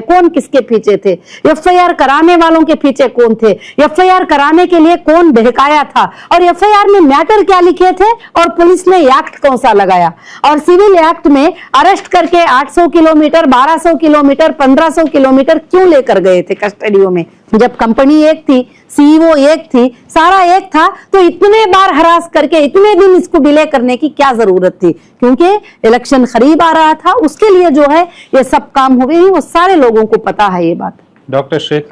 कौन किसके पीछे थे, एफआईआर कराने वालों के पीछे कौन थे, एफआईआर कराने के लिए कौन बहकाया था, और एफआईआर में मैटर क्या लिखे थे, और पुलिस ने एक्ट कौन सा लगाया, और सिविल एक्ट में अरेस्ट करके 800 किलोमीटर 1200 किलोमीटर 1500 किलोमीटर क्यों लेकर गए थे कस्टडियों में, जब कंपनी एक थी, सीईओ एक थी, सारा एक था, तो इतने बार हरास करके इतने दिन इसको डिले करने की क्या जरूरत थी, क्योंकि इलेक्शन करीब आ रहा था, उसके लिए जो है ये सब काम हुए ही, वो सारे लोगों को पता है ये बात। डॉक्टर शेख,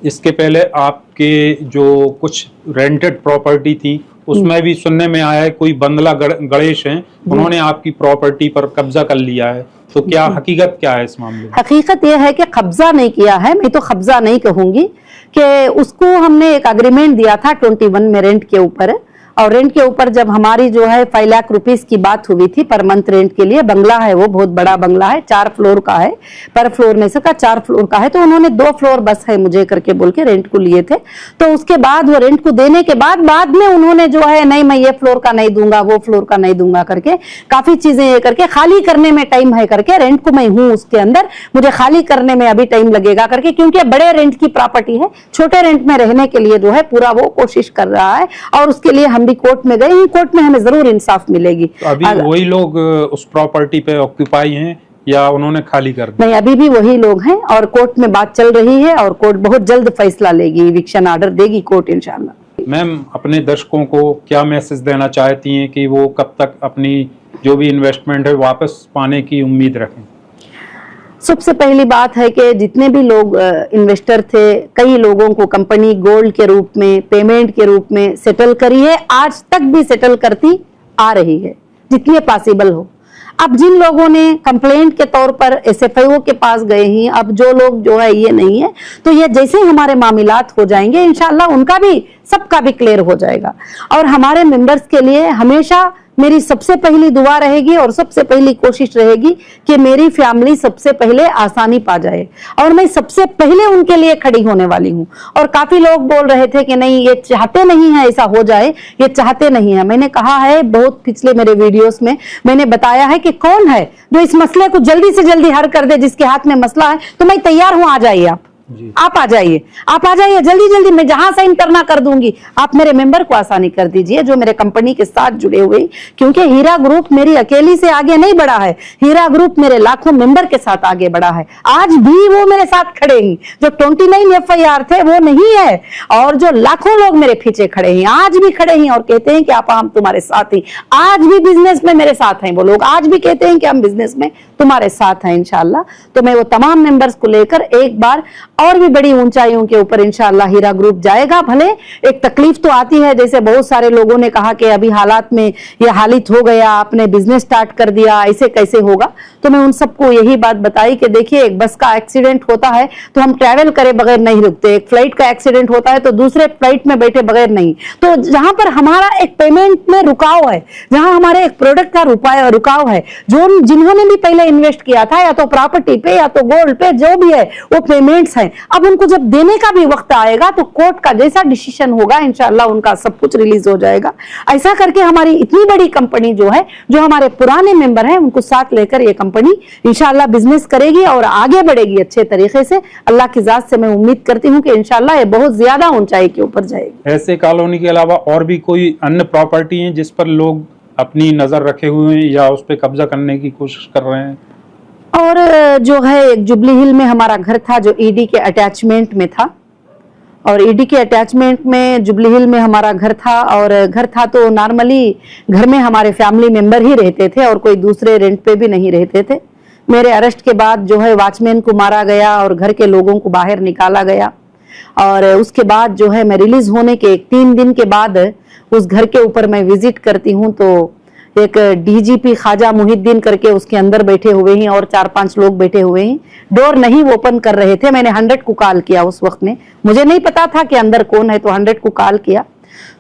इसके पहले आपके जो कुछ रेंटेड प्रॉपर्टी थी उसमें भी सुनने में आया है कोई बंगला गणेश हैं, उन्होंने आपकी प्रॉपर्टी पर कब्जा कर लिया है, तो क्या हकीकत क्या है इस मामले में? हकीकत यह है कि कब्जा नहीं किया है, मैं तो कब्जा नहीं कहूंगी, कि उसको हमने एक एग्रीमेंट दिया था 21 में रेंट के ऊपर, और रेंट के ऊपर जब हमारी जो है 5 लाख रुपीस की बात हुई थी पर मंथ रेंट के लिए, बंगला है वो बहुत बड़ा बंगला है, 4 फ्लोर का है, पर फ्लोर में से का 4 फ्लोर का है, तो उन्होंने 2 फ्लोर बस है मुझे करके बोल के रेंट को लिए थे, तो उसके बाद वो रेंट को देने के बाद में उन्होंने जो है नहीं मैं ये फ्लोर का नहीं दूंगा, वो फ्लोर का नहीं दूंगा करके काफी चीजें ये करके, खाली करने में टाइम है करके, रेंट को मैं हूँ उसके अंदर, मुझे खाली करने में अभी टाइम लगेगा करके, क्योंकि बड़े रेंट की प्रॉपर्टी है, छोटे रेंट में रहने के लिए जो है पूरा वो कोशिश कर रहा है, और उसके लिए हम भी कोर्ट में गए, कोर्ट में हमें जरूर इंसाफ मिलेगी। तो अभी वही लोग उस प्रॉपर्टी पे ऑक्यूपाई हैं या उन्होंने खाली कर दिया? नहीं, अभी भी वही लोग हैं, और कोर्ट में बात चल रही है, और कोर्ट बहुत जल्द फैसला लेगी, इविक्शन ऑर्डर देगी कोर्ट इंशाल्लाह। मैम, अपने दर्शकों को क्या मैसेज देना चाहती हैं कि वो कब तक अपनी जो भी इन्वेस्टमेंट है वापस पाने की उम्मीद रखें? सबसे पहली बात है कि जितने भी लोग इन्वेस्टर थे, कई लोगों को कंपनी गोल्ड के रूप में, पेमेंट के रूप में सेटल करी है, आज तक भी सेटल करती आ रही है जितनी पॉसिबल हो। अब जिन लोगों ने कंप्लेंट के तौर पर एसएफआईओ के पास गए हैं, अब जो लोग जो है ये नहीं है, तो ये जैसे हमारे मामलात हो जाएंगे इंशाल्लाह उनका भी सबका भी क्लियर हो जाएगा। और हमारे मेंबर्स के लिए हमेशा मेरी सबसे पहली दुआ रहेगी और सबसे पहली कोशिश रहेगी कि मेरी फैमिली सबसे पहले आसानी पा जाए, और मैं सबसे पहले उनके लिए खड़ी होने वाली हूँ। और काफी लोग बोल रहे थे कि नहीं ये चाहते नहीं है ऐसा हो जाए, ये चाहते नहीं है। मैंने कहा है बहुत पिछले मेरे वीडियोस में मैंने बताया है कि कौन है जो इस मसले को जल्दी से जल्दी हल कर दे, जिसके हाथ में मसला है, तो मैं तैयार हूँ, आ जाइए आप आ जाइए, आप आ जाइए जल्दी जल्दी, मैं जहां साइन करना कर दूंगी। आप मेरे मेंबर को आसानी कर दीजिए जो मेरे कंपनी के साथ जुड़े हुए, क्योंकि हीरा ग्रुप मेरी अकेली से आगे नहीं बढ़ा है, हीरा ग्रुप मेरे लाखों मेंबर के साथ आगे बढ़ा है। आज भी वो मेरे साथ खड़े हैं, जो 29 एफआईआर थे वो नहीं है, और जो लाखों लोग मेरे पीछे खड़े हैं आज भी खड़े हैं और कहते हैं कि आप हम तुम्हारे साथ हैं। आज भी बिजनेस में मेरे साथ हैं वो लोग, आज भी कहते हैं कि हम बिजनेस में तुम्हारे साथ हैं इंशाल्लाह। तो मैं वो तमाम मेंबर्स को लेकर एक बार और भी बड़ी ऊंचाइयों के ऊपर इंशाल्लाह हीरा ग्रुप जाएगा। भले एक तकलीफ तो आती है, जैसे बहुत सारे लोगों ने कहा कि अभी हालात में ये हालित हो गया, आपने बिजनेस स्टार्ट कर दिया, ऐसे कैसे होगा। तो मैं उन सबको यही बात बताई कि देखिए एक बस का एक्सीडेंट होता है तो हम ट्रैवल करे बगैर नहीं रुकते, एक फ्लाइट का एक्सीडेंट होता है तो दूसरे फ्लाइट में बैठे बगैर नहीं। तो जहां पर हमारा एक पेमेंट में रुकाव है, जहां हमारे एक प्रोडक्ट का रुकाव है, जो जिन्होंने भी पहले इन्वेस्ट किया था या तो प्रॉपर्टी पे या तो गोल्ड पे, जो भी है वो पेमेंट्स हैं, अब उनको जब देने का भी वक्त आएगा तो कोर्ट का जैसा डिसीजन होगा इंशाल्लाह उनका सब कुछ रिलीज हो जाएगा। ऐसा करके हमारी इतनी बड़ी कंपनी जो है, जो हमारे पुराने मेंबर हैं उनको साथ लेकर ये कंपनी इंशाल्लाह बिजनेस करेगी और आगे बढ़ेगी अच्छे तरीके से। अल्लाह की जात से मैं उम्मीद करती हूँ कि इंशाल्लाह ये बहुत ज्यादा ऊंचाई के ऊपर जाएगी। ऐसे कॉलोनी के अलावा और भी कोई अन्य प्रॉपर्टी है जिस पर लोग अपनी नजर रखे हुए हैं या उस पर कब्जा करने की कोशिश कर रहे हैं? और जो है एक जुबली हिल में हमारा घर था जो ईडी के अटैचमेंट में था, और ईडी के अटैचमेंट में जुबली हिल में हमारा घर था, और घर था तो नॉर्मली घर में हमारे फैमिली मेंबर ही रहते थे और कोई दूसरे रेंट पे भी नहीं रहते थे। मेरे अरेस्ट के बाद जो है वॉचमैन को मारा गया और घर के लोगों को बाहर निकाला गया, और उसके बाद जो है मैं रिलीज होने के 3 दिन के बाद उस घर के ऊपर मैं विजिट करती हूँ तो एक डीजीपी ख्वाजा मुहिद्दीन करके उसके अंदर बैठे हुए हैं और 4-5 लोग बैठे हुए हैं, डोर नहीं ओपन कर रहे थे। मैंने 100 को कॉल किया उस वक्त में, मुझे नहीं पता था कि अंदर कौन है, तो 100 को कॉल किया।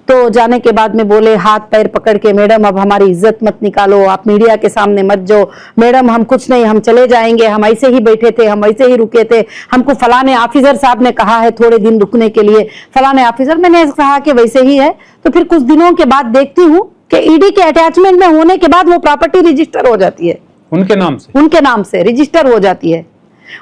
तो जाने के बाद में बोले हाथ पैर पकड़ के, मैडम अब हमारी इज्जत मत निकालो, आप मीडिया के सामने मत जाओ, मैडम हम कुछ नहीं, हम चले जाएंगे, हम ऐसे ही बैठे थे, हम ऐसे ही रुके थे, हमको फलाने ऑफिसर साहब ने कहा है थोड़े दिन रुकने के लिए, फलाने ऑफिसर। मैंने कहा कि वैसे ही है। तो फिर कुछ दिनों के बाद देखती हूँ कि ईडी के अटैचमेंट में होने के बाद वो प्रॉपर्टी रजिस्टर हो जाती है, उनके नाम से रजिस्टर हो जाती है।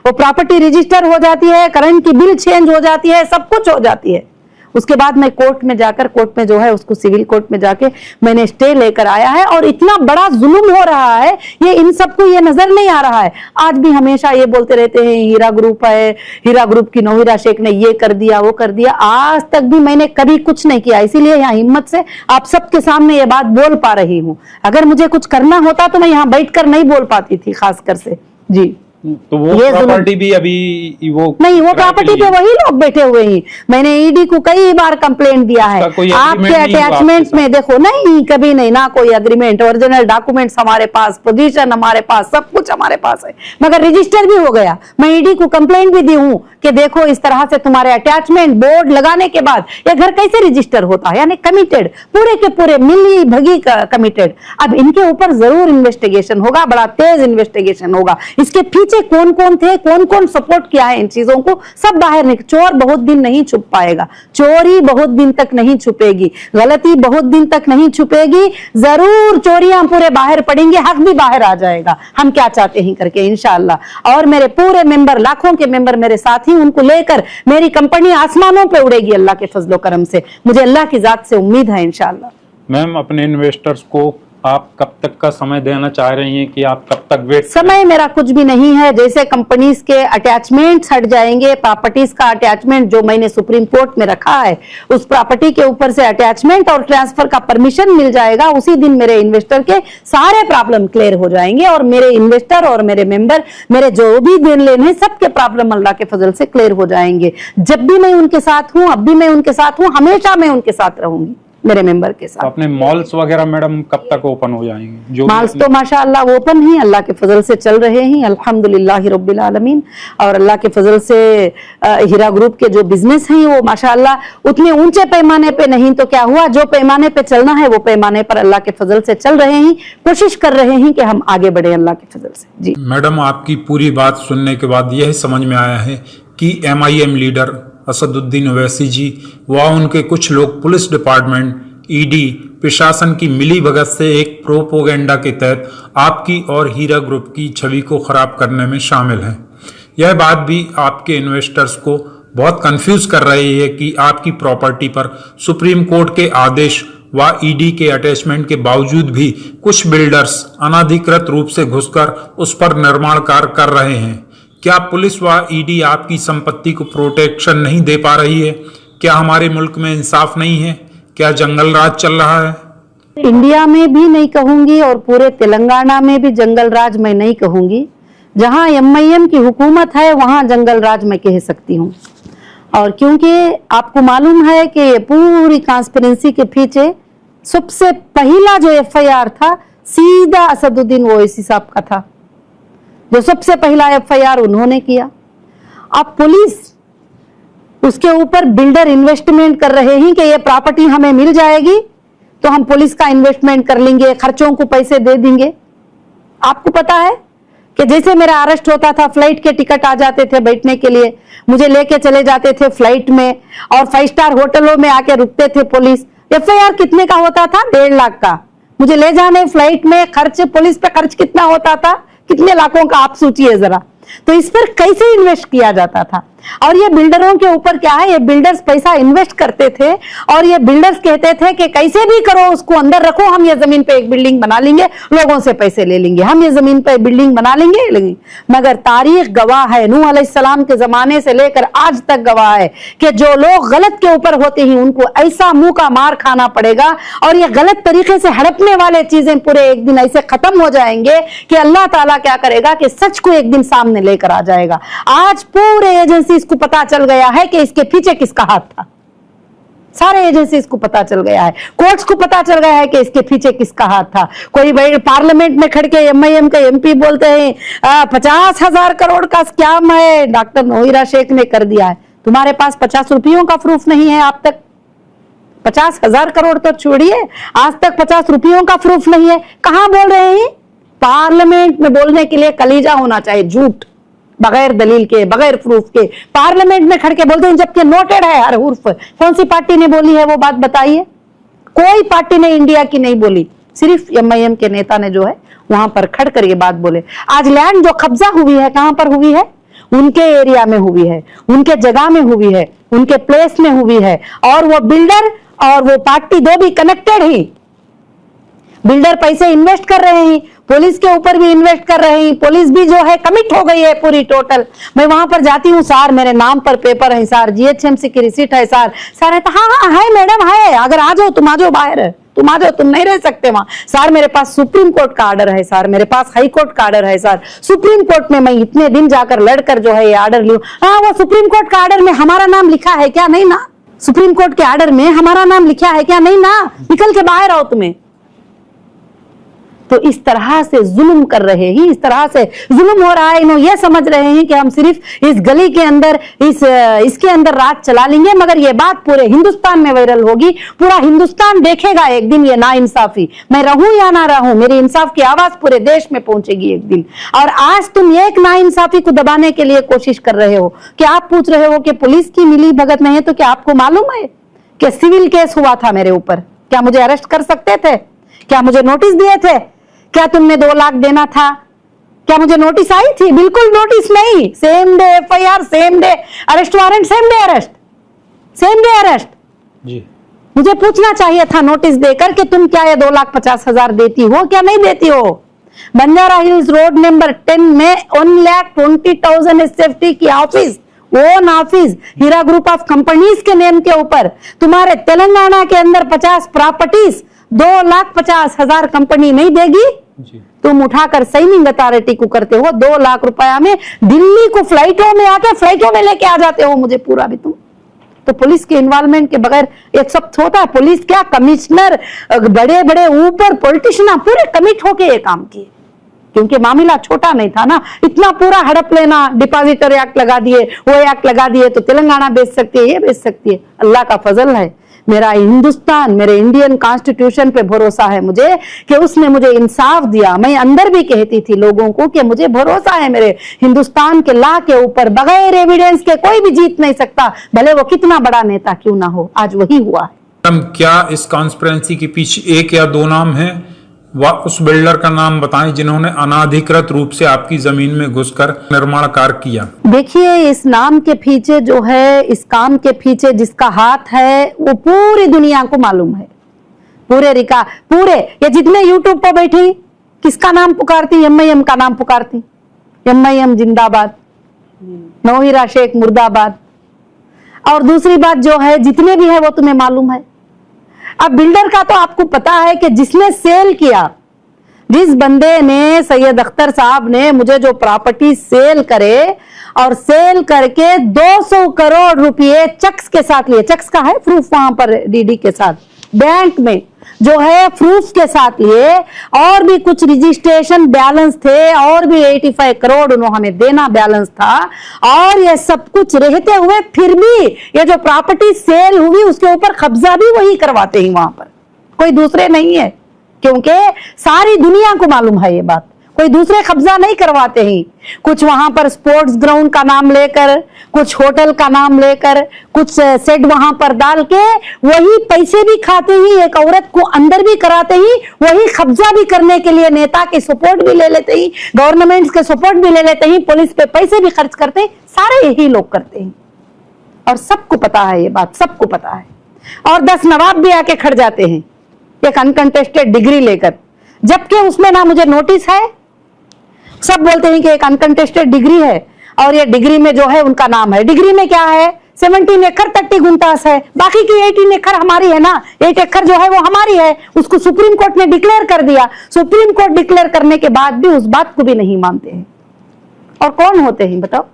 वो प्रॉपर्टी रजिस्टर हो जाती है, करंट की बिल चेंज हो जाती है, सब कुछ हो जाती है। उसके बाद मैं कोर्ट में जाकर, कोर्ट में जो है उसको सिविल कोर्ट में जाके मैंने स्टे लेकर आया है। और इतना बड़ा जुल्म हो रहा है, ये इन सबको ये नजर नहीं आ रहा है। आज भी हमेशा ये बोलते रहते हैं हीरा ग्रुप है, हीरा ग्रुप की नौहीरा शेख ने ये कर दिया, वो कर दिया। आज तक भी मैंने कभी कुछ नहीं किया, इसीलिए यहाँ हिम्मत से आप सबके सामने ये बात बोल पा रही हूँ। अगर मुझे कुछ करना होता तो मैं यहाँ बैठकर नहीं बोल पाती थी, खासकर से जी। तो वो प्रॉपर्टी भी अभी वो नहीं, वो प्रॉपर्टी पे वही लोग बैठे हुए हैं। मैंने ईडी को कई बार कंप्लेंट दिया है। आपके अटैचमेंट में देखो, नहीं कभी नहीं, ना कोई एग्रीमेंट, ओरिजिनल डॉक्यूमेंट्स हमारे पास, पोजीशन हमारे पास, सब कुछ हमारे पास है, मगर रजिस्टर भी हो गया। मैं ईडी को कंप्लेंट भी दी हूँ कि देखो इस तरह से तुम्हारे अटैचमेंट बोर्ड लगाने के बाद ये घर कैसे रजिस्टर होता है, यानी कमिटेड, पूरे के पूरे मिली भगी कमिटेड। अब इनके ऊपर जरूर इन्वेस्टिगेशन होगा, बड़ा तेज इन्वेस्टिगेशन होगा। इसके पीछे कौन कौन थे, कौन कौन सपोर्ट किया है इन चीजों को, सब बाहर निकल। चोर बहुत दिन नहीं छुप पाएगा, चोरी बहुत दिन तक नहीं छुपेगी, गलती बहुत दिन तक नहीं छुपेगी, जरूर चोरियां पूरे बाहर पड़ेंगे, हक भी बाहर आ जाएगा, हम क्या चाहते हैं करके इंशाअल्लाह। और मेरे पूरे मेंबर, लाखों के मेंबर मेरे साथी, उनको लेकर मेरी कंपनी आसमानों पे उड़ेगी अल्लाह के फजलो करम से। मुझे अल्लाह की जात से उम्मीद है इंशाअल्लाह। मैम, अपने इन्वेस्टर्स को आप कब तक का समय देना चाह रही हैं कि आप कब तक वेट? समय मेरा कुछ भी नहीं है। जैसे कंपनीज के अटैचमेंट्स हट जाएंगे, प्रॉपर्टीज का अटैचमेंट जो मैंने सुप्रीम कोर्ट में रखा है, उस प्रॉपर्टी के ऊपर से अटैचमेंट और ट्रांसफर का परमिशन मिल जाएगा, उसी दिन मेरे इन्वेस्टर के सारे प्रॉब्लम क्लियर हो जाएंगे। और मेरे इन्वेस्टर और मेरे मेंबर, मेरे जो भी देन लेन है, सबके प्रॉब्लम अल्लाह के फजल से क्लियर हो जाएंगे। जब भी मैं उनके साथ हूँ, अब भी मैं उनके साथ हूँ, हमेशा मैं उनके साथ रहूंगी मेरे मेंबर के साथ। तो अपने मॉल्स वगैरह मैडम कब तक ओपन हो जाएंगे? जो मॉल्स तो माशाअल्लाह ओपन ही अल्लाह के फजल से चल रहे हैं, अल्हम्दुलिल्लाह रब्बिल आलमीन। और अल्लाह के फजल से हीरा ग्रुप के जो बिजनेस हैं वो माशाअल्लाह उतने ऊंचे पैमाने पे नहीं तो क्या हुआ, जो पैमाने पे चलना है वो पैमाने पर अल्लाह के फजल से चल रहे हैं। कोशिश कर रहे हैं कि हम आगे बढ़े अल्लाह के फजल से। जी मैडम, आपकी पूरी बात सुनने के बाद यह समझ में आया है कि MIM लीडर असदुद्दीन ओवैसी जी व उनके कुछ लोग पुलिस डिपार्टमेंट, ईडी, प्रशासन की मिलीभगत से एक प्रोपोगेंडा के तहत आपकी और हीरा ग्रुप की छवि को खराब करने में शामिल हैं। यह बात भी आपके इन्वेस्टर्स को बहुत कंफ्यूज कर रही है कि आपकी प्रॉपर्टी पर सुप्रीम कोर्ट के आदेश व ईडी के अटैचमेंट के बावजूद भी कुछ बिल्डर्स अनाधिकृत रूप से घुसकर उस पर निर्माण कार्य कर रहे हैं। क्या पुलिस व ईडी आपकी संपत्ति को प्रोटेक्शन नहीं दे पा रही है? क्या हमारे मुल्क में इंसाफ नहीं है? क्या जंगल राज चल रहा है? इंडिया में भी नहीं कहूंगी और पूरे तेलंगाना में भी जंगल राज मैं नहीं कहूंगी। जहां MIM की हुकूमत है वहां जंगल राज मैं कह सकती हूँ। और क्योंकि आपको मालूम है कि ये पूरी कॉन्स्पिरेंसी के पीछे सबसे पहला जो FIR था सीधा असदुद्दीन ओवैसी साहब का था, जो सबसे पहला FIR उन्होंने किया। अब पुलिस उसके ऊपर बिल्डर इन्वेस्टमेंट कर रहे हैं कि ये प्रॉपर्टी हमें मिल जाएगी तो हम पुलिस का इन्वेस्टमेंट कर लेंगे, खर्चों को पैसे दे देंगे। आपको पता है कि जैसे मेरा अरेस्ट होता था, फ्लाइट के टिकट आ जाते थे बैठने के लिए, मुझे लेके चले जाते थे फ्लाइट में और 5 स्टार होटलों में आके रुकते थे पुलिस। FIR कितने का होता था? 1.5 लाख का। मुझे ले जाने फ्लाइट में खर्च, पुलिस पे खर्च कितना होता था? कितने लाखों का आप सोचिए जरा। तो इस पर कैसे इन्वेस्ट किया जाता था? और ये बिल्डरों के ऊपर क्या है, ये बिल्डर्स पैसा इन्वेस्ट करते थे और ये बिल्डर्स कहते थे कि कैसे भी करो उसको अंदर रखो, हम ये जमीन पे एक बिल्डिंग बना लेंगे, लोगों से पैसे ले लेंगे, हम ये जमीन पे बिल्डिंग बना लेंगे। मगर तारीख गवाह है, नूह अलैहिस्सलाम के जमाने से लेकर आज तक गवाह है कि जो लोग गलत के ऊपर होते हैं उनको ऐसा मुंह का मार खाना पड़ेगा और ये गलत तरीके से हड़पने वाले चीजें पूरे एक दिन ऐसे खत्म हो जाएंगे कि अल्लाह ताला क्या करेगा कि सच को एक दिन सामने लेकर आ जाएगा। आज पूरे एजेंसी को पता चल गया है कि इसके पीछे किसका हाथ था। सारे एजेंसीज को पता चल गया है, कोर्ट्स को पता चल गया है कि इसके पीछे किसका हाथ था। कोई पार्लियामेंट में खड़के MIM का MP बोलते हैं 50,000 करोड़ का स्कैम है, डॉक्टर नौहीरा शेख ने कर दिया है। तुम्हारे पास 50 रुपयों का प्रूफ नहीं है, आप तक 50,000 करोड़ तो छोड़िए, आज तक 50 रुपयों का प्रूफ नहीं है। कहां बोल रहे हैं? पार्लियामेंट में बोलने के लिए कलीजा होना चाहिए, झूठ, बगैर दलील के, बगैर प्रूफ के पार्लियामेंट में खड़ के बोलते हैं, जबकि नोटेड है हर हुर्फ। कौन सी पार्टी ने बोली है वो बात बताइए? कोई पार्टी ने इंडिया की नहीं बोली, सिर्फ MIM के नेता ने जो है वहां पर खड़ कर ये बात बोले। आज लैंड जो कब्जा हुई है कहां पर हुई है? उनके एरिया में हुई है, उनके जगह में हुई है, उनके प्लेस में हुई है, और वो बिल्डर और वो पार्टी दो भी कनेक्टेड ही। बिल्डर पैसे इन्वेस्ट कर रहे हैं, पुलिस के ऊपर भी इन्वेस्ट कर रहे हैं, पुलिस भी जो है कमिट हो गई है पूरी टोटल। मैं वहां पर जाती हूँ, सर मेरे नाम पर पेपर है सर, जीएचएमसी की रिसीट है सर। सर है तो हाँ हाँ है मैडम है, अगर आ जाओ तुम, आ जाओ बाहर, तुम आ जाओ, तुम नहीं रह सकते वहां। सर मेरे पास सुप्रीम कोर्ट का ऑर्डर है सर, मेरे पास हाई कोर्ट का ऑर्डर है सर, सुप्रीम कोर्ट में मैं इतने दिन जाकर लड़कर जो है ये ऑर्डर लूं। हाँ वो सुप्रीम कोर्ट का ऑर्डर में हमारा नाम लिखा है क्या? नहीं ना। सुप्रीम कोर्ट के ऑर्डर में हमारा नाम लिखा है क्या? नहीं ना। निकल के बाहर आओ तुम्हें। तो इस तरह से जुल्म कर रहे हैं, इस तरह से जुल्म हो रहा है। इन्हों ये समझ रहे हैं कि हम सिर्फ इस गली के अंदर इसके अंदर राज चला लेंगे, मगर ये बात पूरे हिंदुस्तान में वायरल होगी, पूरा हिंदुस्तान देखेगा एक दिन ये नाइंसाफी। मैं रहूं या ना रहूं, मेरी इंसाफ की आवाज पूरे देश में पहुंचेगी एक दिन। और आज तुम एक नाइंसाफी को दबाने के लिए कोशिश कर रहे हो कि आप पूछ रहे हो कि पुलिस की मिली भगत नहीं है, तो क्या आपको मालूम है कि सिविल केस हुआ था मेरे ऊपर? क्या मुझे अरेस्ट कर सकते थे? क्या मुझे नोटिस दिए थे? क्या तुमने 2 लाख देना था? क्या मुझे नोटिस आई थी? बिल्कुल नोटिस नहीं। Same day FIR, same day arrest warrant, same day arrest, same day arrest जी। मुझे पूछना चाहिए था नोटिस देकर कि तुम क्या ये 2,50,000 देती हो क्या नहीं देती हो? बंजारा हिल्स रोड नंबर 10 में 1,20,000 एसएफटी की office, own office Heera group of companies के नेम के ऊपर, तुम्हारे तेलंगाना के अंदर 50 प्रॉपर्टीज, 2,50,000 कंपनी नहीं देगी जी। तुम उठाकर साइनिंग अथॉरिटी को करते हो 2 लाख रुपया में, दिल्ली को फ्लाइटों में आके फ्लाइटों में लेके आ जाते हो मुझे पूरा भी तुम। तो पुलिस के इन्वॉल्वमेंट के बगैर एक सब होता है? पुलिस क्या, कमिश्नर, बड़े बड़े ऊपर पॉलिटिशियन पूरे कमिट होके ये काम किए, क्योंकि मामला छोटा नहीं था ना। इतना पूरा हड़प लेना, डिपॉजिटर एक्ट लगा दिए, वो एक्ट लगा दिए, तो तेलंगाना बेच सकती है, ये बेच सकती है। अल्लाह का फजल है, मेरा हिंदुस्तान, मेरे इंडियन कॉन्स्टिट्यूशन पे भरोसा है मुझे कि उसने मुझे इंसाफ दिया। मैं अंदर भी कहती थी लोगों को कि मुझे भरोसा है मेरे हिंदुस्तान के लॉ के ऊपर, बगैर एविडेंस के कोई भी जीत नहीं सकता, भले वो कितना बड़ा नेता क्यों ना हो। आज वही हुआ है। मैडम, क्या इस कॉन्स्पिरेंसी के पीछे 1 या 2 नाम हैं? उस बिल्डर का नाम बताएं जिन्होंने अनाधिकृत रूप से आपकी जमीन में घुसकर निर्माण कार्य किया। देखिए, इस नाम के पीछे जो है, इस काम के पीछे जिसका हाथ है, वो पूरी दुनिया को मालूम है। पूरे ये जितने यूट्यूब पर बैठी किसका नाम पुकारती? एमआईएम का नाम पुकारती। एमआईएम जिंदाबाद, नौहीरा शेख मुर्दाबाद। और दूसरी बात जो है, जितने भी है वो तुम्हें मालूम है। अब बिल्डर का तो आपको पता है कि जिसने सेल किया, जिस बंदे ने, सैयद अख्तर साहब ने मुझे जो प्रॉपर्टी सेल करे और सेल करके 200 करोड़ रुपए चेक्स के साथ लिए, चेक्स का है प्रूफ वहां पर, डीडी के साथ, बैंक में जो है प्रूफ के साथ लिए, और भी कुछ रजिस्ट्रेशन बैलेंस थे, और भी 85 करोड़ उन्होंने हमें देना बैलेंस था, और ये सब कुछ रहते हुए फिर भी ये जो प्रॉपर्टी सेल हुई उसके ऊपर कब्जा भी वही करवाते हैं वहां पर, कोई दूसरे नहीं है। क्योंकि सारी दुनिया को मालूम है ये बात, कोई दूसरे कब्जा नहीं करवाते हैं। कुछ वहां पर स्पोर्ट्स ग्राउंड का नाम लेकर, कुछ होटल का नाम लेकर, कुछ सेट वहां पर डाल के वही पैसे भी खाते ही, एक औरत को अंदर भी कराते ही, वही कब्जा भी करने के लिए नेता के सपोर्ट भी ले लेते ही, गवर्नमेंट के सपोर्ट भी ले लेते ही, पुलिस पे पैसे भी खर्च करते हैं, सारे यही लोग करते हैं। और सबको पता है ये बात, सबको पता है। और 10 नवाब भी आके खड़ जाते हैं एक अनकंटेस्टेड डिग्री लेकर, जबकि उसमें ना मुझे नोटिस है। सब बोलते हैं कि एक अनकंटेस्टेड डिग्री है, और ये डिग्री में जो है उनका नाम है। डिग्री में क्या है? 17 एकड़ 30 गुंटास है, बाकी की 18 एकड़ हमारी है ना। 8 एकड़ जो है वो हमारी है, उसको सुप्रीम कोर्ट ने डिक्लेयर कर दिया। सुप्रीम कोर्ट डिक्लेयर करने के बाद भी उस बात को भी नहीं मानते हैं। और कौन होते हैं बताओ?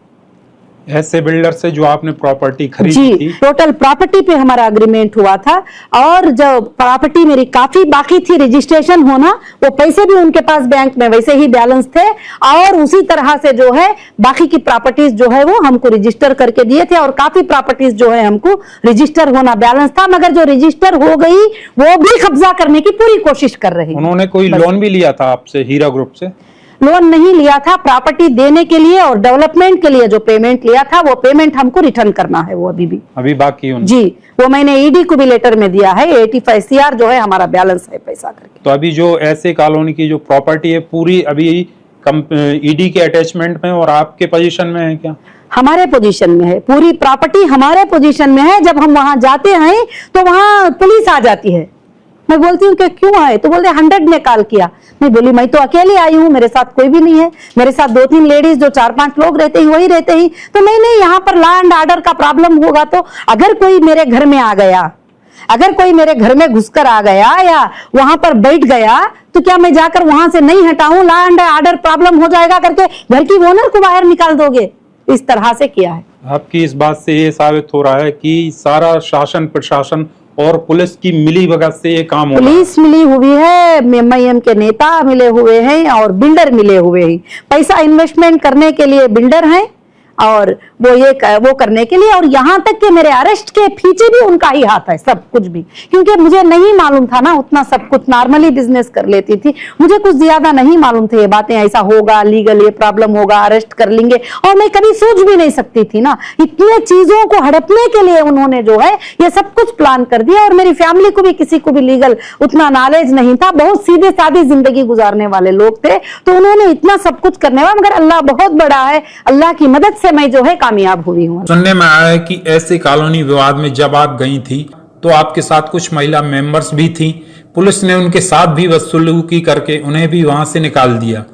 ऐसे बिल्डर से जो आपने प्रॉपर्टी खरीदी थी। टोटल प्रॉपर्टी पे हमारा अग्रीमेंट हुआ था, और जो प्रॉपर्टी मेरी काफी बाकी थी रजिस्ट्रेशन होना, वो पैसे भी उनके पास बैंक में वैसे ही बैलेंस थे, और उसी तरह से जो है बाकी की प्रॉपर्टीज जो है वो हमको रजिस्टर करके दिए थे। और काफी प्रॉपर्टीज जो है हमको रजिस्टर होना बैलेंस था, मगर जो रजिस्टर हो गई वो भी कब्जा करने की पूरी कोशिश कर रहे हैं। उन्होंने कोई लोन भी लिया था आपसे, हीरा ग्रुप से? लोन नहीं लिया था, प्रॉपर्टी देने के लिए और डेवलपमेंट के लिए जो पेमेंट लिया था वो पेमेंट हमको रिटर्न करना है, वो अभी बाकी है। जी, वो मैंने ईडी को भी लेटर में दिया है। 85 CR जो है हमारा बैलेंस है पैसा करके। तो अभी जो ऐसे कॉलोनी की जो प्रॉपर्टी है पूरी अभी ईडी के अटैचमेंट में और आपके पोजीशन में है क्या? हमारे पोजीशन में है, पूरी प्रॉपर्टी हमारे पोजीशन में है। जब हम वहां जाते हैं तो वहां पुलिस आ जाती है। मैं बोलती हूँ कि क्यों आए, तो बोलते 100 ने कॉल किया। मैं बोली मैं तो अकेली आई हूँ, मेरे साथ कोई भी नहीं है, मेरे साथ 2-3 लेडीज जो 4-5 लोग रहते ही वही रहते ही। तो नहीं, यहाँ पर लॉ एंड ऑर्डर का प्रॉब्लम होगा। तो अगर कोई मेरे घर में आ गया, अगर कोई मेरे घर में घुसकर आ गया या वहां पर बैठ गया, तो क्या मैं जाकर वहां से नहीं हटाऊं? लॉ एंड ऑर्डर प्रॉब्लम हो जाएगा करके घर की ओनर को बाहर निकाल दोगे? इस तरह से किया है। आपकी इस बात से ये साबित हो रहा है कि सारा शासन प्रशासन और पुलिस की मिली भगत से ये काम हो रहा है। पुलिस मिली हुई है, एमआईएम के नेता मिले हुए हैं और बिल्डर मिले हुए हैं। पैसा इन्वेस्टमेंट करने के लिए बिल्डर हैं और वो करने के लिए, और यहाँ तक कि मेरे अरेस्ट के पीछे भी उनका ही हाथ है सब कुछ भी, क्योंकि मुझे नहीं मालूम था ना उतना सब कुछ। नॉर्मली बिजनेस कर लेती थी, मुझे कुछ ज्यादा नहीं मालूम थे ये बातें, ऐसा होगा, लीगल ये प्रॉब्लम होगा, अरेस्ट कर लेंगे, और मैं कभी सोच भी नहीं सकती थी ना। इतने चीजों को हड़पने के लिए उन्होंने जो है ये सब कुछ प्लान कर दिया। और मेरी फैमिली को भी, किसी को भी लीगल उतना नॉलेज नहीं था, बहुत सीधे सादी जिंदगी गुजारने वाले लोग थे। तो उन्होंने इतना सब कुछ करने वाला, मगर अल्लाह बहुत बड़ा है, अल्लाह की मदद से मैं जो है कामयाब हुई हूँ। सुनने में आया है कि ऐसे कॉलोनी विवाद में जब आप गई थी तो आपके साथ कुछ महिला मेंबर्स भी थी, पुलिस ने उनके साथ भी बदसलूकी करके उन्हें भी वहां से निकाल दिया।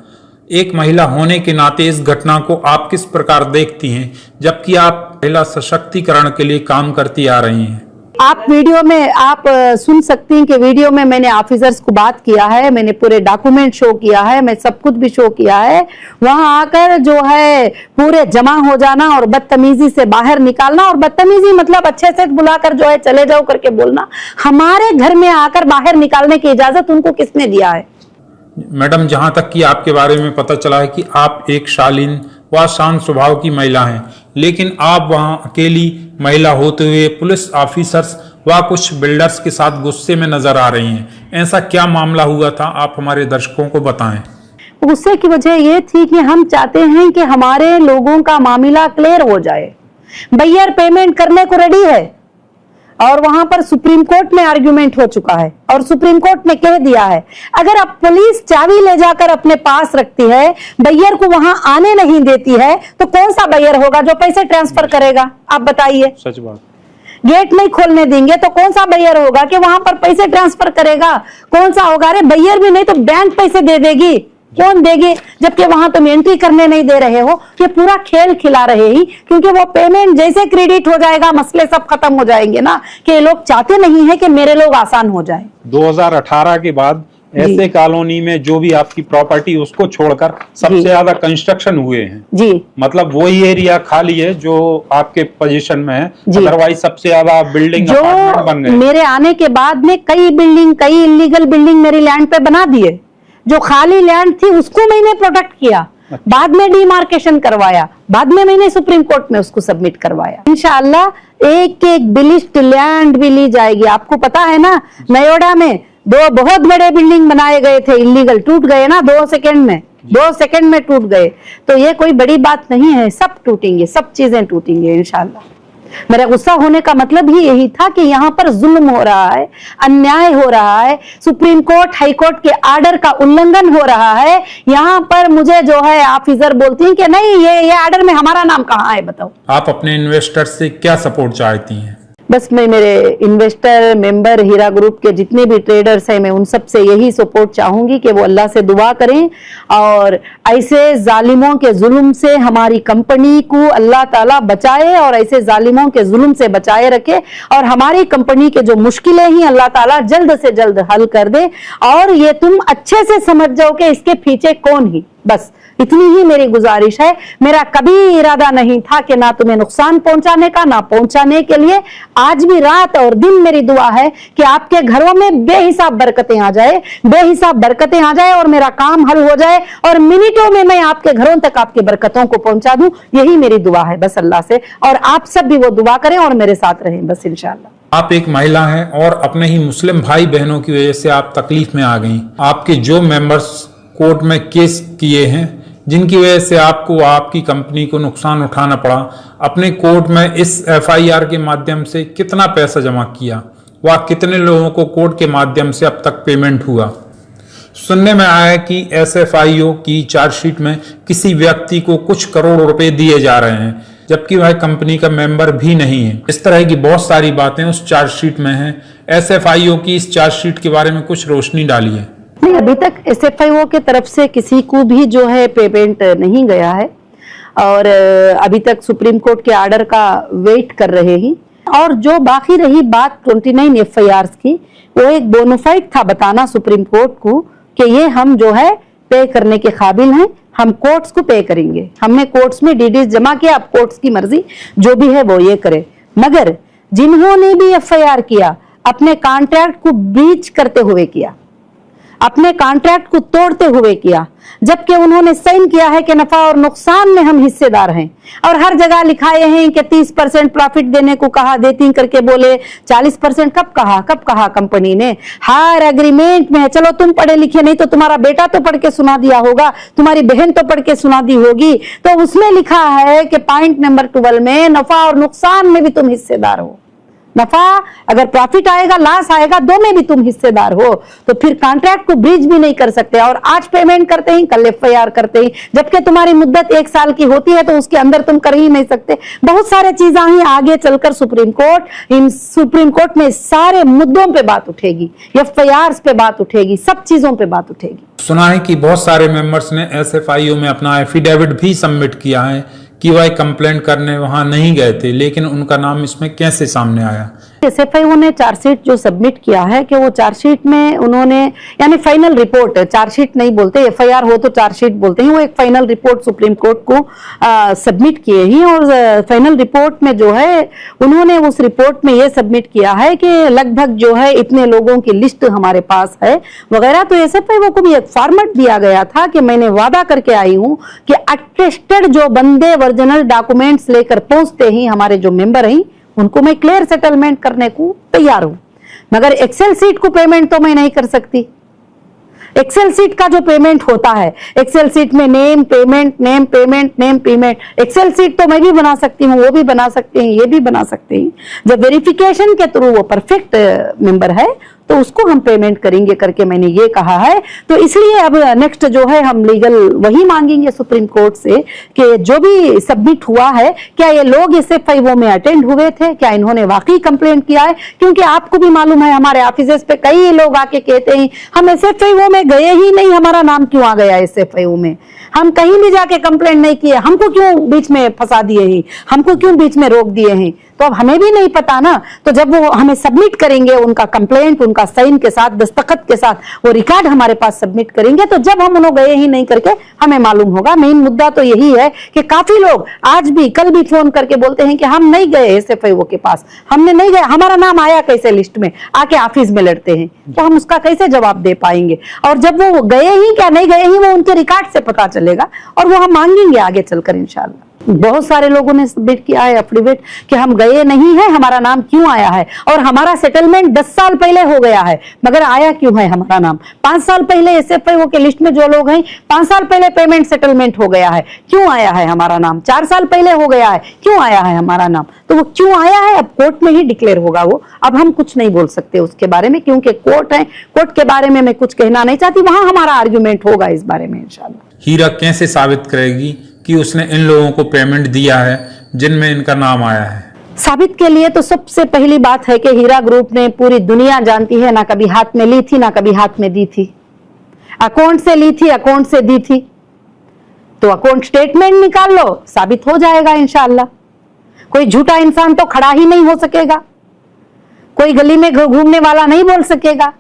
एक महिला होने के नाते इस घटना को आप किस प्रकार देखती हैं, जबकि आप महिला सशक्तिकरण के लिए काम करती आ रही हैं? आप वीडियो में आप सुन सकती हैं कि वीडियो में मैंने ऑफिसर्स को बात किया है, मैंने पूरे डॉक्यूमेंट शो किया है, मैं सब कुछ भी शो किया है। वहां आकर जो है पूरे जमा हो जाना और बदतमीजी से बाहर निकालना, और बदतमीजी मतलब अच्छे से बुलाकर जो है चले जाओ करके बोलना, हमारे घर में आकर बाहर निकालने की इजाजत उनको किसने दिया है? मैडम, जहां तक कि आपके बारे में पता चला है कि आप एक शालीन व शांत स्वभाव की महिला हैं, लेकिन आप वहां अकेली महिला होते हुए पुलिस ऑफिसर्स व कुछ बिल्डर्स के साथ गुस्से में नजर आ रही हैं। ऐसा क्या मामला हुआ था, आप हमारे दर्शकों को बताएं। गुस्से की वजह ये थी कि हम चाहते हैं कि हमारे लोगों का मामला क्लियर हो जाए। बैयर पेमेंट करने को रेडी है और वहां पर सुप्रीम कोर्ट में आर्ग्यूमेंट हो चुका है और सुप्रीम कोर्ट ने कह दिया है, अगर अब पुलिस चाबी ले जाकर अपने पास रखती है, बैयर को वहां आने नहीं देती है, तो कौन सा बैयर होगा जो पैसे ट्रांसफर करेगा? आप बताइए। सच बात। गेट नहीं खोलने देंगे तो कौन सा बैयर होगा कि वहां पर पैसे ट्रांसफर करेगा? कौन सा होगा? अरे बैयर भी नहीं तो बैंक पैसे दे देगी, कौन देगी? जबकि वहां तुम एंट्री करने नहीं दे रहे हो, ये पूरा खेल खिला रहे ही, क्योंकि वो पेमेंट जैसे क्रेडिट हो जाएगा मसले सब खत्म हो जाएंगे ना, कि ये लोग चाहते नहीं है कि मेरे लोग आसान हो जाए। 2018 के बाद ऐसे कॉलोनी में जो भी आपकी प्रॉपर्टी उसको छोड़कर सबसे ज्यादा कंस्ट्रक्शन हुए हैं जी, मतलब वही एरिया खाली है जो आपके पोजीशन में है, अदरवाइज सबसे ज्यादा बिल्डिंग अपार्टमेंट बन गए। मेरे आने के बाद में कई इलीगल बिल्डिंग मेरी लैंड पे बना दिए। जो खाली लैंड थी उसको मैंने प्रोटेक्ट किया, बाद में डिमार्केशन करवाया, बाद में मैंने सुप्रीम कोर्ट में उसको सबमिट करवाया। इंशाअल्लाह एक एक बिलिस्ट लैंड भी ली जाएगी। आपको पता है ना, नयोडा में 2 बहुत बड़े बिल्डिंग बनाए गए थे, इलीगल, टूट गए ना 2 सेकंड में टूट गए। तो ये कोई बड़ी बात नहीं है, सब टूटेंगे, सब चीजें टूटेंगे इंशाअल्लाह। मेरा गुस्सा होने का मतलब ही यही था कि यहाँ पर जुल्म हो रहा है, अन्याय हो रहा है, सुप्रीम कोर्ट हाई कोर्ट के आर्डर का उल्लंघन हो रहा है। यहाँ पर मुझे जो है ऑफिसर बोलती हैं कि नहीं, ये आर्डर में हमारा नाम कहाँ है, बताओ। आप अपने इन्वेस्टर से क्या सपोर्ट चाहती हैं? बस मैं मेरे इन्वेस्टर मेंबर हीरा ग्रुप के जितने भी ट्रेडर्स हैं, मैं उन सब से यही सपोर्ट चाहूंगी कि वो अल्लाह से दुआ करें और ऐसे जालिमों के जुल्म से हमारी कंपनी को अल्लाह ताला बचाए और ऐसे जालिमों के जुल्म से बचाए रखे, और हमारी कंपनी के जो मुश्किलें हैं अल्लाह ताला जल्द से जल्द हल कर दे। और ये तुम अच्छे से समझ जाओ कि इसके पीछे कौन है, बस इतनी ही मेरी गुजारिश है। मेरा कभी इरादा नहीं था कि ना तुम्हें नुकसान पहुंचाने का, ना पहुंचाने के लिए। आज भी रात और दिन मेरी दुआ है कि आपके घरों में बेहिसाब बरकतें आ जाए, बेहिसाब बरकतें आ जाए और मेरा काम हल हो जाए और मिनटों में मैं आपके घरों तक आपकी बरकतों को पहुंचा दूं। यही मेरी दुआ है बस अल्लाह से, और आप सब भी वो दुआ करें और मेरे साथ रहें बस इंशाअल्लाह। आप एक महिला हैं और अपने ही मुस्लिम भाई बहनों की वजह से आप तकलीफ में आ गई। आपके जो मेंबर्स कोर्ट में केस किए हैं, जिनकी वजह से आपको आपकी कंपनी को नुकसान उठाना पड़ा, अपने कोर्ट में इस FIR के माध्यम से कितना पैसा जमा किया व कितने लोगों को कोर्ट के माध्यम से अब तक पेमेंट हुआ? सुनने में आया है कि एसएफआईओ की चार्जशीट में किसी व्यक्ति को कुछ करोड़ रुपए दिए जा रहे हैं, जबकि वह कंपनी का मेंबर भी नहीं है। इस तरह की बहुत सारी बातें उस चार्जशीट में हैं। एसएफआईओ की इस चार्जशीट के बारे में कुछ रोशनी डालिए। नहीं, अभी तक एसएफआईओ की तरफ से किसी को भी जो है पेमेंट नहीं गया है और अभी तक सुप्रीम कोर्ट के ऑर्डर का वेट कर रहे हैं। और जो बाकी रही बात 29 एफआईआर्स की, वो एक बोनाफाइड था बताना सुप्रीम कोर्ट को कि ये हम जो है पे करने के काबिल हैं, हम कोर्ट्स को पे करेंगे। हमने कोर्ट्स में डीडीज जमा किया, अब कोर्ट्स की मर्जी जो भी है वो ये करे। मगर जिन्होंने भी एफआईआर किया अपने कॉन्ट्रैक्ट को ब्रीच करते हुए किया, अपने कॉन्ट्रैक्ट को तोड़ते हुए किया, जबकि उन्होंने साइन किया है कि नफा और नुकसान में हम हिस्सेदार हैं। और हर जगह लिखाए हैं कि 30% प्रॉफिट देने को कहा, देती करके बोले 40%। कब कहा कंपनी ने? हर एग्रीमेंट में है। चलो तुम पढ़े लिखे नहीं तो तुम्हारा बेटा तो पढ़ के सुना दिया होगा, तुम्हारी बहन तो पढ़ के सुना दी होगी, तो उसमें लिखा है कि पॉइंट नंबर 12 में नफा और नुकसान में भी तुम हिस्सेदार हो। नफा अगर प्रॉफिट आएगा, लॉस आएगा, दो में भी तुम हिस्सेदार हो। तो फिर कॉन्ट्रैक्ट को ब्रीच भी नहीं कर सकते और आज पेमेंट करते हैं, कल एफआईआर करते हैं, जबकि तुम्हारी मुद्दत 1 साल की होती है तो उसके अंदर तुम कर ही नहीं सकते। बहुत सारे चीजें ही आगे चलकर सुप्रीम कोर्ट में सारे मुद्दों पे बात उठेगी, एफआईआर्स पे बात उठेगी, सब चीजों पे बात उठेगी। सुना है कि बहुत सारे मेंबर्स ने एसएफआईओ में अपना एफिडेविट भी सबमिट किया है कि वह कंप्लेंट करने वहां नहीं गए थे, लेकिन उनका नाम इसमें कैसे सामने आया? एसएफआईओ ने चार्जशीट जो सबमिट किया है कि वो चार्जशीट में उन्होंने यानी फाइनल रिपोर्ट, चार्जशीट नहीं बोलते, एफआईआर हो तो चार्जशीट बोलते हैं, वो एक फाइनल रिपोर्ट सुप्रीम कोर्ट को सबमिट किए ही। और फाइनल रिपोर्ट में जो है उन्होंने उस रिपोर्ट में ये सबमिट किया है कि लगभग जो है इतने लोगों की लिस्ट हमारे पास है वगैरह। तो एसएफआईओ को भी एक फॉर्मेट दिया गया था कि मैंने वादा करके आई हूं कि अटेस्टेड जो बंदे ओरिजिनल डॉक्यूमेंट्स लेकर पहुंचते ही हमारे जो मेंबर हैं उनको मैं क्लियर सेटलमेंट करने को तैयार हूं। मगर एक्सेल सीट को पेमेंट तो मैं नहीं कर सकती। एक्सेल सीट का जो पेमेंट होता है, एक्सेल सीट में नेम पेमेंट, एक्सेल सीट तो मैं भी बना सकती हूँ, वो भी बना सकते हैं, ये भी बना सकते हैं। जब वेरिफिकेशन के थ्रू वो परफेक्ट मेंबर है तो उसको हम पेमेंट करेंगे करके मैंने ये कहा है। तो इसलिए अब नेक्स्ट जो है हम लीगल वही मांगेंगे सुप्रीम कोर्ट से कि जो भी सबमिट हुआ है, क्या ये लोग एसएफआईओ में अटेंड हुए थे, क्या इन्होंने वाकई कंप्लेंट किया है? क्योंकि आपको भी मालूम है हमारे ऑफिसेस पे कई लोग आके कहते हैं हम एसएफआईओ में गए ही नहीं, हमारा नाम क्यों आ गया एसएफआईओ में, हम कहीं भी जाके कंप्लेंट नहीं किए, हमको क्यों बीच में फंसा दिए हैं, हमको क्यों बीच में रोक दिए हैं। तो अब हमें भी नहीं पता ना। तो जब वो हमें सबमिट करेंगे उनका कंप्लेंट, उनका साइन के साथ, दस्तखत के साथ वो रिकॉर्ड हमारे पास सबमिट करेंगे, तो जब हम उन्होंने गए ही नहीं करके हमें मालूम होगा। मेन मुद्दा तो यही है कि काफी लोग आज भी, कल भी फोन करके बोलते हैं कि हम नहीं गए एसएफआईओ के पास, हमने नहीं गए, हमारा नाम आया कैसे लिस्ट में, आके ऑफिस में लड़ते हैं। तो हम उसका कैसे जवाब दे पाएंगे? और जब वो गए ही क्या नहीं गए ही, वो उनके रिकॉर्ड से पता चलेगा और वो हम मांगेंगे आगे चलकर इंशाल्लाह। बहुत सारे लोगों ने सबमिट किया है एफिडेविट कि हम गए नहीं है, हमारा नाम क्यों आया है, और हमारा सेटलमेंट 10 साल पहले हो गया है, मगर आया क्यों है हमारा नाम? 5 साल पहले एसएफआईओ के लिस्ट में जो लोग हैं 5 साल पहले पेमेंट सेटलमेंट हो गया है, क्यों आया है हमारा नाम? 4 साल पहले हो गया है, क्यों आया है हमारा नाम? तो वो क्यों आया है अब कोर्ट में ही डिक्लेयर होगा वो। अब हम कुछ नहीं बोल सकते उसके बारे में, क्योंकि कोर्ट है, कोर्ट के बारे में मैं कुछ कहना नहीं चाहती, वहां हमारा आर्ग्यूमेंट होगा इस बारे में इंशाल्लाह। हीरा कैसे साबित करेगी कि उसने इन लोगों को पेमेंट दिया है जिनमें इनका नाम आया है? साबित के लिए तो सबसे पहली बात है कि हीरा ग्रुप ने, पूरी दुनिया जानती है, ना कभी हाथ में ली थी ना कभी हाथ में दी थी, अकाउंट से ली थी, अकाउंट से दी थी। तो अकाउंट स्टेटमेंट निकाल लो, साबित हो जाएगा इंशाल्लाह। कोई झूठा इंसान तो खड़ा ही नहीं हो सकेगा, कोई गली में घूमने वाला नहीं बोल सकेगा,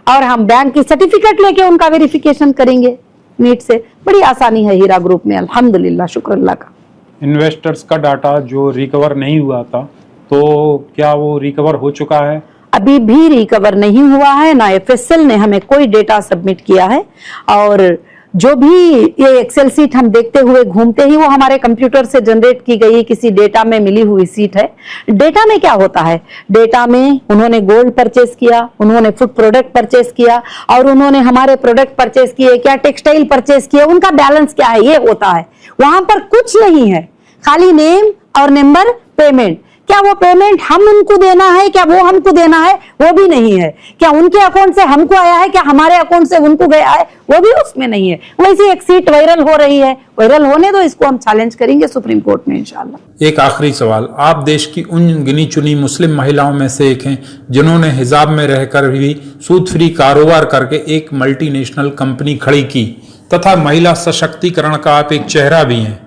और हम बैंक की सर्टिफिकेट लेके उनका वेरिफिकेशन करेंगे नीट से। बड़ी आसानी है हीरा ग्रुप में, अल्हम्दुलिल्लाह, शुक्र अल्लाह का। इन्वेस्टर्स का डाटा जो रिकवर नहीं हुआ था, तो क्या वो रिकवर हो चुका है? अभी भी रिकवर नहीं हुआ है, ना एफएसएल ने हमें कोई डेटा सबमिट किया है। और जो भी ये एक्सेल सीट हम देखते हुए घूमते ही, वो हमारे कंप्यूटर से जनरेट की गई किसी डेटा में मिली हुई सीट है। डेटा में क्या होता है? डेटा में उन्होंने गोल्ड परचेस किया, उन्होंने फूड प्रोडक्ट परचेस किया, और उन्होंने हमारे प्रोडक्ट परचेस किए, क्या टेक्सटाइल परचेस किए, उनका बैलेंस क्या है, ये होता है। वहां पर कुछ नहीं है, खाली नेम और नंबर, पेमेंट। क्या वो पेमेंट हम उनको देना है, क्या वो हमको देना है, वो भी नहीं है। क्या उनके अकाउंट से हमको आया है, क्या हमारे अकाउंट से उनको गया है, वो भी उसमें नहीं है। वैसे एक सीट वायरल हो रही है, वायरल होने दो, इसको हम चैलेंज करेंगे सुप्रीम कोर्ट में इंशाल्लाह। एक आखिरी सवाल, आप देश की उन गिनी चुनी मुस्लिम महिलाओं में से एक हैं जिन्होंने हिजाब में रहकर भी सूद फ्री कारोबार करके एक मल्टीनेशनल कंपनी खड़ी की, तथा महिला सशक्तिकरण का आप एक चेहरा भी हैं।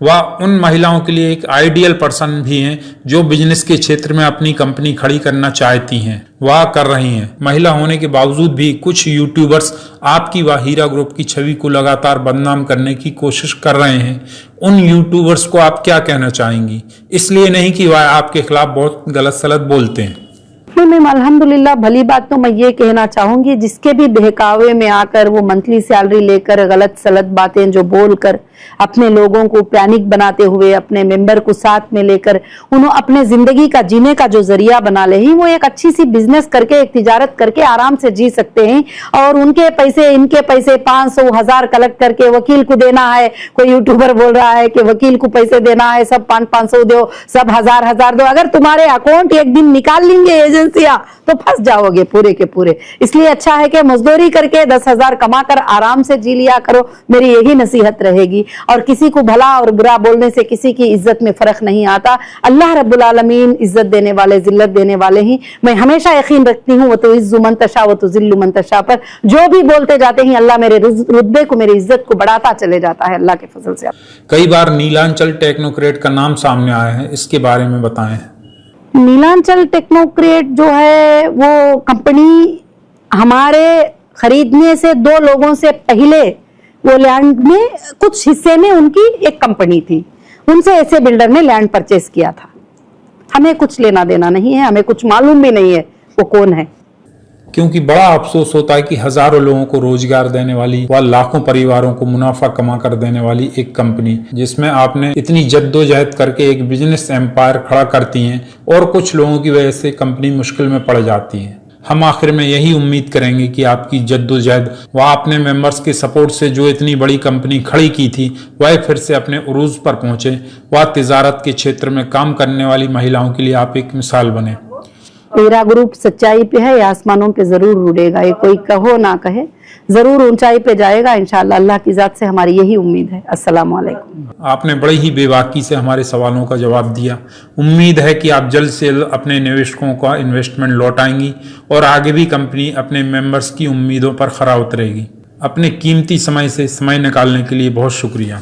वह उन महिलाओं के लिए एक आइडियल पर्सन भी हैं जो बिजनेस के क्षेत्र में अपनी कंपनी खड़ी करना चाहती हैं, वह कर रही हैं। महिला होने के बावजूद भी कुछ यूट्यूबर्स आपकी व हीरा ग्रुप की छवि को लगातार बदनाम करने की कोशिश कर रहे हैं। उन यूट्यूबर्स को आप क्या कहना चाहेंगी? इसलिए नहीं कि वह आपके खिलाफ बहुत गलत सलत बोलते हैं। नहीं मैम, अल्हम्दुलिल्लाह, भली बात तो मैं ये कहना चाहूंगी, जिसके भी बहकावे में आकर वो मंथली सैलरी लेकर गलत सलत बातें जो बोलकर अपने लोगों को पैनिक बनाते हुए अपने मेंबर को साथ में लेकर उन्होंने अपने जिंदगी का जीने का जो जरिया बना ले ही, वो एक अच्छी सी बिजनेस करके एक तिजारत करके आराम से जी सकते हैं। और उनके पैसे इनके पैसे 500 1000 कलेक्ट करके वकील को देना है। कोई यूट्यूबर बोल रहा है कि वकील को पैसे देना है, सब 500 दो, सब 1000 दो। अगर तुम्हारे अकाउंट एक दिन निकाल लेंगे एजेंसियां तो फंस जाओगे पूरे के पूरे। इसलिए अच्छा है कि मजदूरी करके 10,000 कमाकर आराम से जी लिया करो, मेरी यही नसीहत रहेगी। और किसी को भला और बुरा बोलने से किसी की इज्जत में फर्क नहीं आता। अल्लाह रब्बुल आलमीन इज्जत देने वाले, जिल्लत देने वाले ही। मैं हमेशा यकीन रखती हूँ वो तो इज्जु मन तशा वो तो जिल्लु मन तशा पर। जो भी बोलते जाते हैं अल्लाह मेरे रुतबे को, मेरी इज्जत को बढ़ाता चले जाता है अल्लाह के फजल से। कई बार नीलांचल टेक्नोक्रेट का नाम सामने आया है, इसके बारे में बताएं। नीलांचल टेक्नोक्रेट जो है वो कंपनी हमारे खरीदने से 2 लोगों से पहले वो लैंड में कुछ हिस्से में उनकी एक कंपनी थी, उनसे ऐसे बिल्डर ने लैंड परचेस किया था। हमें कुछ लेना देना नहीं है, हमें कुछ मालूम भी नहीं है वो कौन है। क्योंकि बड़ा अफसोस होता है कि हजारों लोगों को रोजगार देने वाली व लाखों परिवारों को मुनाफा कमा कर देने वाली एक कंपनी, जिसमें आपने इतनी जद्दोजहद करके एक बिजनेस एम्पायर खड़ा करती हैं और कुछ लोगों की वजह से कंपनी मुश्किल में पड़ जाती है। हम आखिर में यही उम्मीद करेंगे कि आपकी जद्दोजहद व अपने मेंबर्स के सपोर्ट से जो इतनी बड़ी कंपनी खड़ी की थी वह फिर से अपने उरूज पर पहुंचे व तिजारत के क्षेत्र में काम करने वाली महिलाओं के लिए आप एक मिसाल बने। हीरा ग्रुप सच्चाई पे है, आसमानों पे जरूर उड़ेगा। ये कोई कहो ना कहे, जरूर ऊंचाई पे जाएगा इंशाल्लाह। अल्लाह की जात से हमारी यही उम्मीद है। अस्सलाम वालेकुम। आपने बड़ी ही बेबाकी से हमारे सवालों का जवाब दिया। उम्मीद है कि आप जल्द से जल्द अपने निवेशकों का इन्वेस्टमेंट लौटाएंगी और आगे भी कंपनी अपने मेंबर्स की उम्मीदों पर खरा उतरेगी। अपने कीमती समय से समय निकालने के लिए बहुत शुक्रिया।